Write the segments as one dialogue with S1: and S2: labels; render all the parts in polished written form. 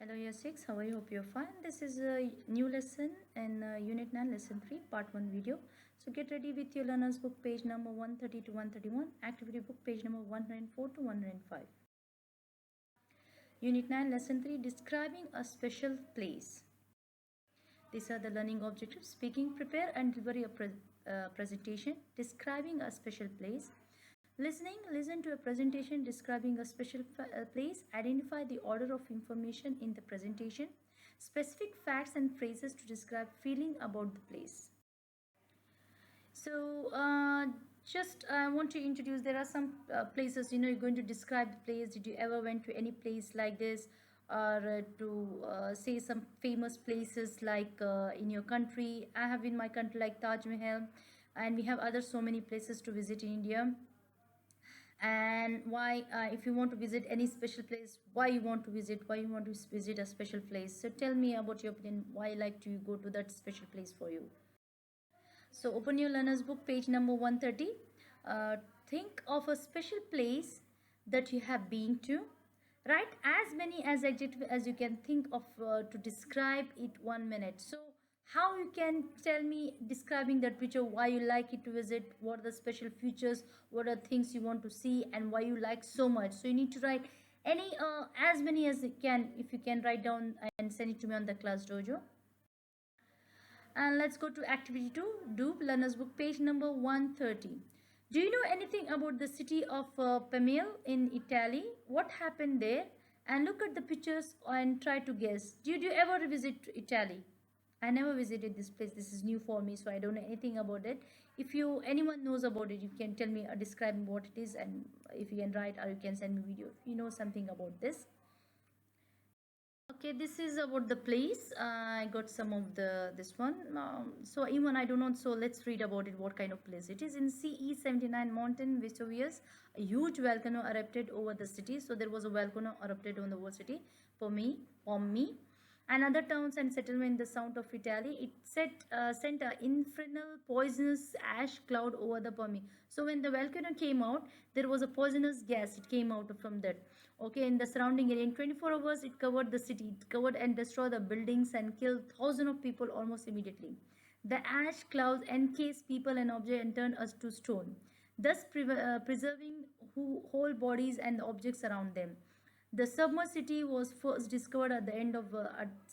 S1: Hello year 6, how are you? Hope you're fine. This is a new lesson in unit 9 lesson 3 part 1 video. So get ready with your learners book page number 130 to 131, activity book page number 104 to 105. Unit 9 lesson 3, describing a special place. These are the learning objectives: speaking, prepare and deliver a presentation, describing a special place. Listening, listen to a presentation describing a special place, identify the order of information in the presentation, specific facts and phrases to describe feeling about the place. So, just I want to introduce, there are some places, you're going to describe the place. Did you ever went to any place like this? Or to say some famous places like in your country. I have in my country like Taj Mahal, and we have other so many places to visit in India. And why, if you want to visit any special place, why you want to visit a special place. So tell me about your opinion, why you like to go to that special place for you. So open your learner's book page number 130. Think of a special place that you have been to. Write as many as adjective as you can think of to describe it 1 minute. So how you can tell me describing that picture, why you like it to visit, what are the special features, what are things you want to see, and why you like so much. So you need to write any as many as you can. If you can write down and send it to me on the class dojo. And let's go to activity 2, do learner's book page number 130. Do you know anything about the city of Pamela in Italy? What happened there? And look at the pictures and try to guess. Did you ever visit Italy? I never visited this place. This is new for me, so I don't know anything about it. If anyone knows about it, you can tell me or describe what it is, and if you can write or you can send me video if you know something about this. Okay, this is about the place. I got some of this one. So even I don't know. So let's read about it. What kind of place it is? In CE79 mountain Vesuvius, a huge volcano erupted over the city. So there was a volcano erupted on the whole city. Pommi, and other towns and settlement in the south of Italy. It sent an infernal poisonous ash cloud over the Pommi. So when the volcano came out, there was a poisonous gas. It came out from that. Okay, in the surrounding area, in 24 hours it covered the city. It covered and destroyed the buildings and killed thousands of people almost immediately. The ash clouds encased people and objects and turned us to stone, thus preserving whole bodies and objects around them. The submerged city was first discovered at the end of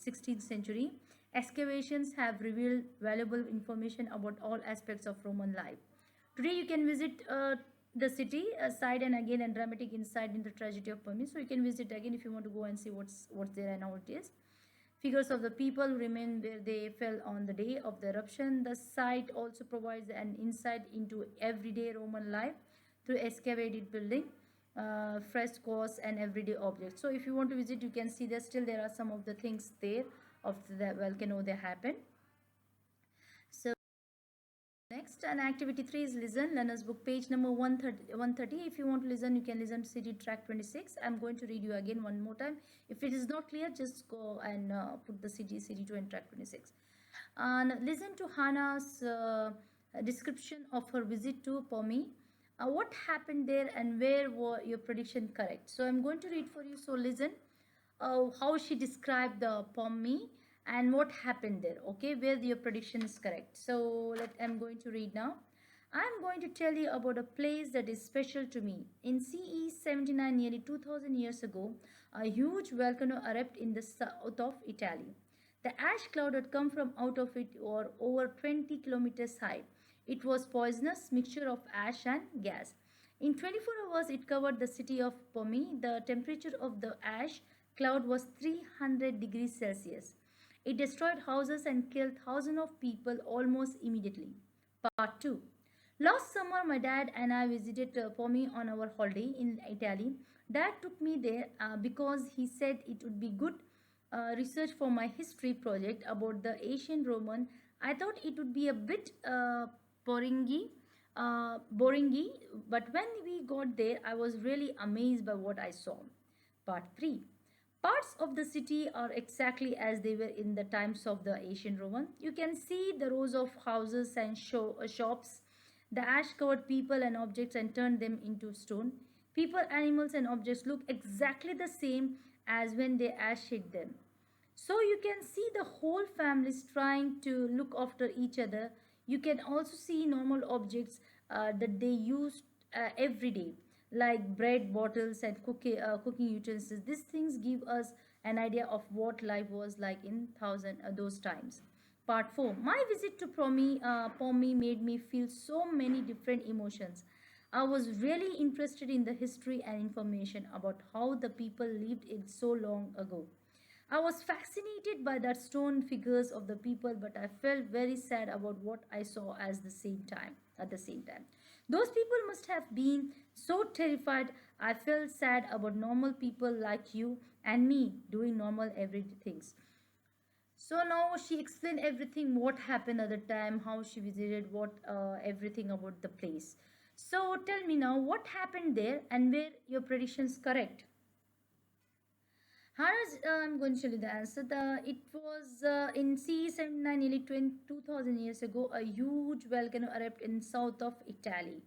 S1: 16th century. Excavations have revealed valuable information about all aspects of Roman life. Today you can visit the city side and again and dramatic insight in the tragedy of Pommi. So you can visit again if you want to go and see what's there and how it is. Figures of the people remain where they fell on the day of the eruption. The site also provides an insight into everyday Roman life through excavated building, frescoes and everyday objects. So if you want to visit, you can see that still there are some of the things there of the volcano that happened. So next, and activity 3 is listen. Learner's book page number 130. If you want to listen, you can listen to CD track 26. I'm going to read you again one more time. If it is not clear, just go and put the CD2 and track 26. And listen to Hannah's description of her visit to Pommi. What happened there and where were your prediction correct? So I'm going to read for you. So listen how she described the Pommi and what happened there. Okay, where your prediction is correct. So I'm going to read now. I'm going to tell you about a place that is special to me. In CE 79, nearly 2000 years ago, a huge volcano erupted in the south of Italy. The ash cloud had come from out of it or over 20 kilometers high. It was poisonous mixture of ash and gas. In 24 hours, it covered the city of Pommi. The temperature of the ash cloud was 300 degrees Celsius. It destroyed houses and killed thousands of people almost immediately. Part 2. Last summer, my dad and I visited Pommi on our holiday in Italy. Dad took me there because he said it would be good research for my history project about the ancient Roman. I thought it would be a bit boringy, but when we got there, I was really amazed by what I saw. Part 3. Parts of the city are exactly as they were in the times of the ancient Roman. You can see the rows of houses and shops. The ash covered people and objects and turned them into stone. People, animals, and objects look exactly the same as when the ash hit them. So you can see the whole families trying to look after each other. You can also see normal objects that they use every day, like bread bottles and cooking utensils. These things give us an idea of what life was like in those times. Part 4. My visit to Pomi made me feel so many different emotions. I was really interested in the history and information about how the people lived it so long ago. I was fascinated by the stone figures of the people, but I felt very sad about what I saw at the same time. Those people must have been so terrified. I felt sad about normal people like you and me doing normal everyday things. So now she explained everything what happened at the time, how she visited, what everything about the place. So tell me now what happened there and were your predictions correct? Hannah's, I'm going to tell you the answer. It was in C79, nearly 2000 years ago, a huge volcano erupted in south of Italy.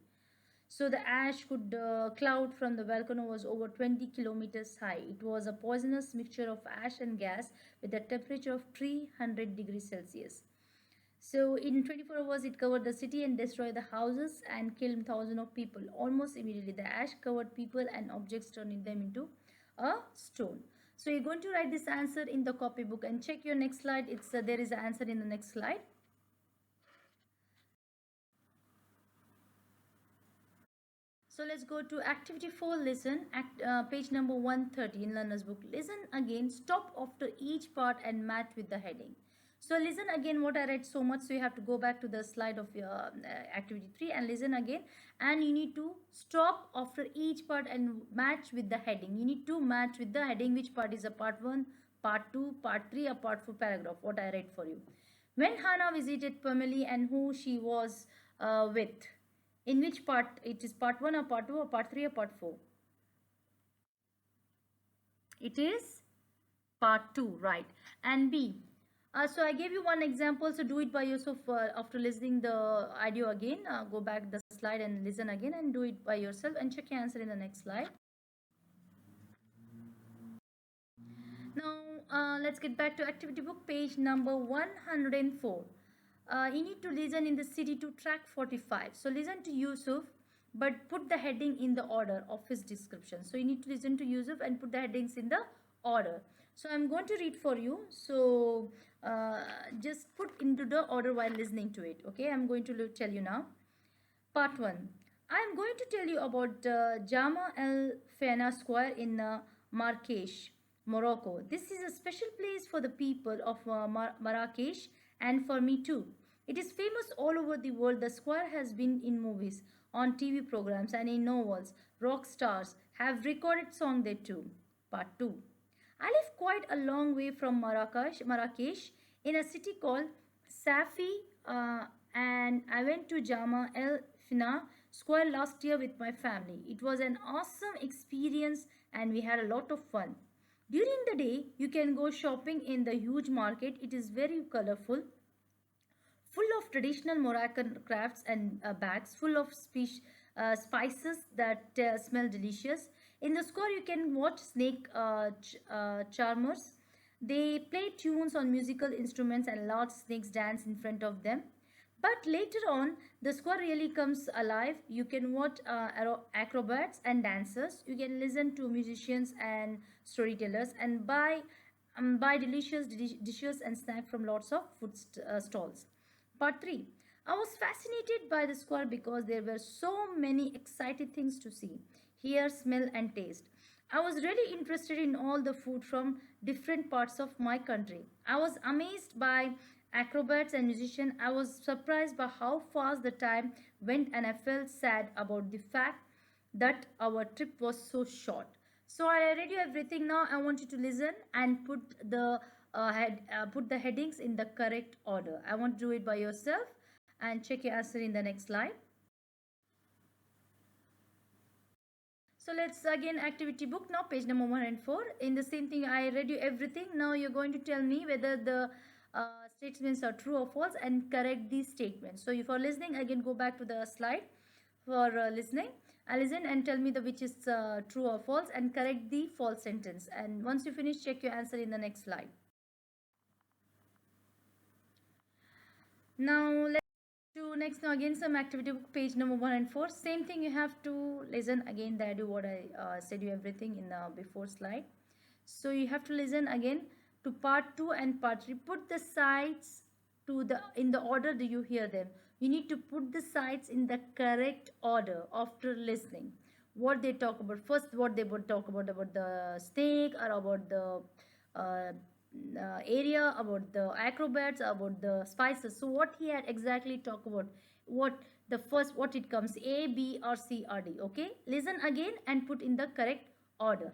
S1: So the ash could cloud from the volcano was over 20 kilometers high. It was a poisonous mixture of ash and gas with a temperature of 300 degrees Celsius. So in 24 hours, it covered the city and destroyed the houses and killed thousands of people. Almost immediately, the ash covered people and objects, turning them into a stone. So you're going to write this answer in the copybook and check your next slide. It's there is an answer in the next slide. So let's go to activity 4. Listen, page number 130 in learner's book. Listen again, stop after each part and match with the heading. So listen again what I read so much. So you have to go back to the slide of your activity 3 and listen again. And you need to stop after each part and match with the heading. You need to match with the heading which part is a part 1, part 2, part 3 or part 4 paragraph what I read for you. When Hannah visited Pamela and who she was with. In which part? It is part 1 or part 2 or part 3 or part 4? It is part 2, right. And B. So I gave you one example. So do it by yourself after listening the audio again. Go back the slide and listen again and do it by yourself and check your answer in the next slide. Now let's get back to activity book page number 104. You need to listen in the CD2 Track45. So listen to Yusuf, but put the heading in the order of his description. So you need to listen to Yusuf and put the headings in the order. So I'm going to read for you. So just put into the order while listening to it. Okay, I'm going to tell you now. Part 1. I am going to tell you about Jama El Fena Square in Marrakesh, Morocco. This is a special place for the people of Marrakesh and for me too. It is famous all over the world. The square has been in movies, on TV programs, and in novels. Rock stars have recorded songs there too. Part 2. I live quite a long way from Marrakesh in a city called Safi, and I went to Jama El Fina Square last year with my family. It was an awesome experience and we had a lot of fun. During the day, you can go shopping in the huge market. It is very colorful, full of traditional Moroccan crafts and bags, full of spices that smell delicious. In the square, you can watch snake charmers. They play tunes on musical instruments and large snakes dance in front of them. But later on, the square really comes alive. You can watch acrobats and dancers. You can listen to musicians and storytellers and buy delicious dishes and snacks from lots of food stalls. Part 3. I was fascinated by the square because there were so many exciting things to see, hear, smell, and taste. I was really interested in all the food from different parts of my country. I was amazed by acrobats and musicians. I was surprised by how fast the time went and I felt sad about the fact that our trip was so short. So I read you everything. Now I want you to listen and put the headings in the correct order. I want to do it by yourself and check your answer in the next slide. So let's again activity book now page number 104. In the same thing I read you everything. Now you're going to tell me whether the statements are true or false and correct these statements. So for listening again go back to the slide for listening. Listen and tell me the which is true or false and correct the false sentence. And once you finish, check your answer in the next slide. Now let's do next. Now again some activity book page number 1 and 4. Same thing, you have to listen again. That do what I said you everything in the before slide. So you have to listen again to part 2 and part 3. Put the sides to the in the order do you hear them. You need to put the sides in the correct order after listening. What they talk about first, what they would talk about the snake or about the uh, area, about the acrobats, about the spices. So what he had exactly talk about, what the first, what it comes A, B or C or D. Okay, listen again and put in the correct order.